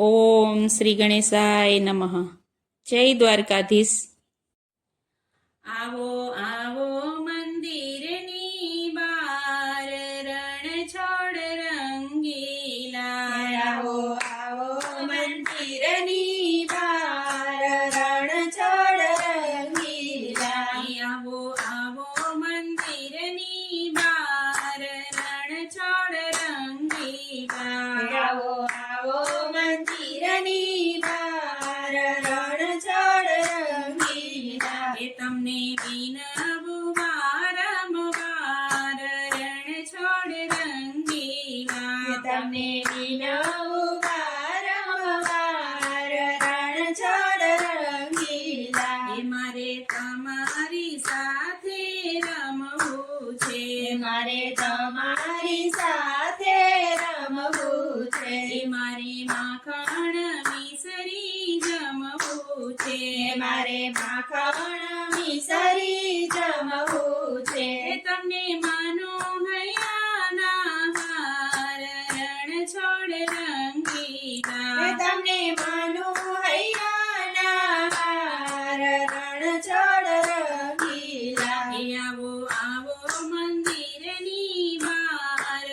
ઓમ શ્રી ગણેશાય નમઃ. જય દ્વારકાધીશ. આવો આવો મંદિરની બાર, રણ છોડ રંગીલા. આવો આવો મંદિરની બાર, રણ છોડ રંગીલા. આવો આવો મંદિરની બાર, રણ છોડ રંગીલા. આવો આવો મંદિરની બાર, રણ છોડ રંગીલા. એ તમને વિનવું વારંવાર, રણ છોડ રંગીલા. તમને વિનવું વારંવાર, રણ છોડ રંગીલા. એ મારે તમારી સાથે રમવું છે. મારે તમારી સાથે રમવું છે. એ મારી માખણ મિસરી જમવું છે. મારે માખણ મિસરી જમવું છે. એ તમને માનો હૈયાના હાર, રણ છોડ રંગીલા. તમને માનું હૈયાના હાર, રણ છોડ રંગીલા. એ આવો આવો મંદિરની બાર,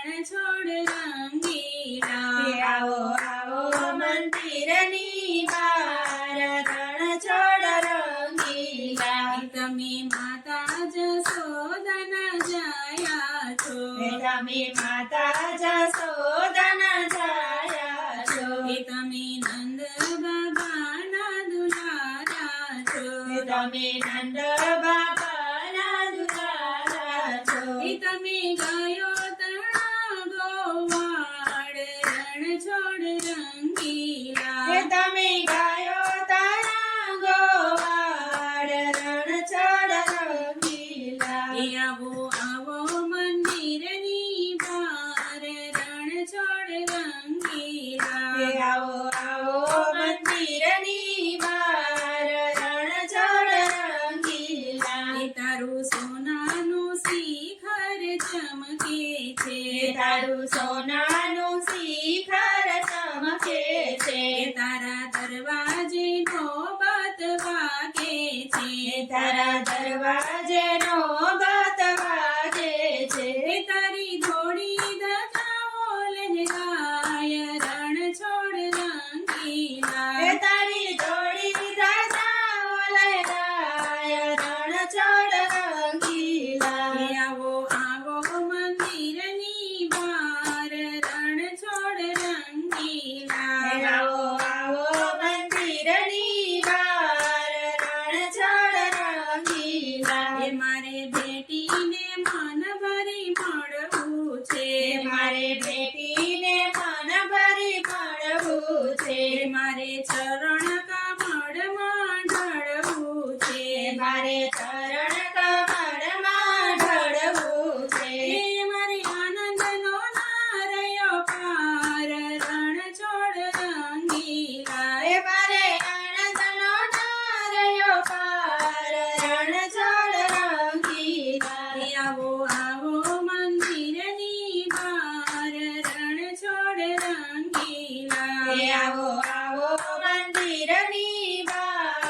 રણ છોડ રંગીલા. આવો આવો મંદિરની બાર, રણ છોડ રંગીલા. તમે માતા જશોદના જયા છો. તમે માતા જશોદના જાયા છો. એ તમે નંદ બાબાના દુલારા છો. તમે નંદ બાબાના દુલારા છો. એ તમે ગયો તણા ગોવાળ, રણ છોડ રંગીલા. તમે ગાયો તારા ગોવાળ, રણ છોડ રંગીલા. એ આવો આવો મંદિરની બાર, રણ છોડ રંગીલા. આવો આવો મંદિરની બાર, રણ છોડ રંગીલા. એ તારું સોનાનું શિખર ચમકે છે. તારું સોનાનું શિખર ચમકે છે. એ તારા દરવાજે નોબત વાગે છે. તારા દરવાજે નોબત વાગે છે. એ તારી ઘોડી ધજાઓ લહેરાય, રણ છોડ રંગીલા. તારી જોડી રાજાઓ લહેરાય, રણ છોડ રંગીલા. એ આવો આવો મંદિરની બાર, રણ છોડ રંગીલા. આવો આવો મંદિરની બાર, રણ છોડ રંગીલા. એ મારે ભેટીને મન ભરી મળવું છે. મારે બેટીને મન ભરી મળવું છે. મારે ચરણ કમળમાં ઢળવું છે. મારે ચરણ કમળમાં ઢળવું છે. એ મારે આનંદનો નારયો પાર, રણ છોડ રંગીલા. મારે આનંદનો નારયો પાર, રણ છોડ રંગીલા. એ આવો આવો મંદિરની બાર, રણ છોડ રંગીલા. આવો આવો મંદિરની બાર,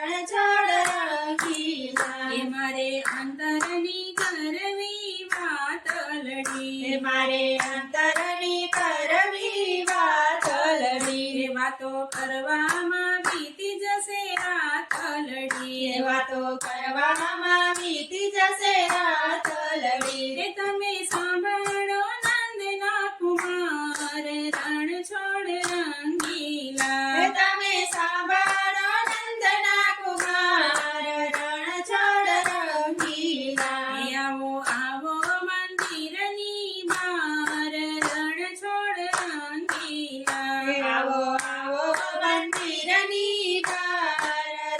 રણ છોડ રંગીલા. એ મારે અંતરની કરવી વાતલડી. મારે અંતરની કરવી વાતલડી. એ વાતો કરવામાં વીતી જશે રાતલડી. વાતો કરવામાં વીતી જશે રાતલડી. એ તમે સાંભળો નંદના કુમાર, રણ છોડ રંગીલા. તમે સાંભળો નંદના કુમાર, રણ છોડ રંગીલા. એ આવો આવો મંદિરની બાર, રણ છોડ રંગીલા. આવો આવો મંદિરની બાર,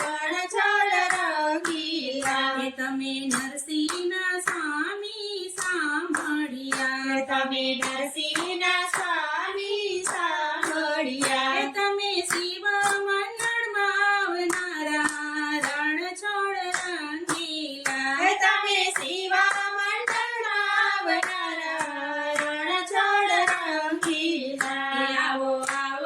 રણ છોડ રંગીલા. એ તમે નરસિંહના સ્વામી સાંભળ્યા. તમે નરસિંહના સ્વામી સાંભળ્યા. એ તમે શિવ મંડળમાં આવનારા, રણ છોડ રંગીલા. તમે શિવા મંડળમાં આવનારા, રણ છોડ રંગીલા. આવો આવો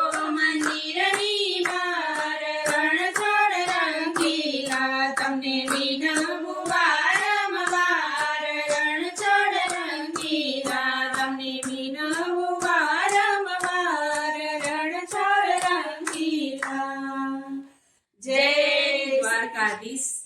દ્વારકાધીશ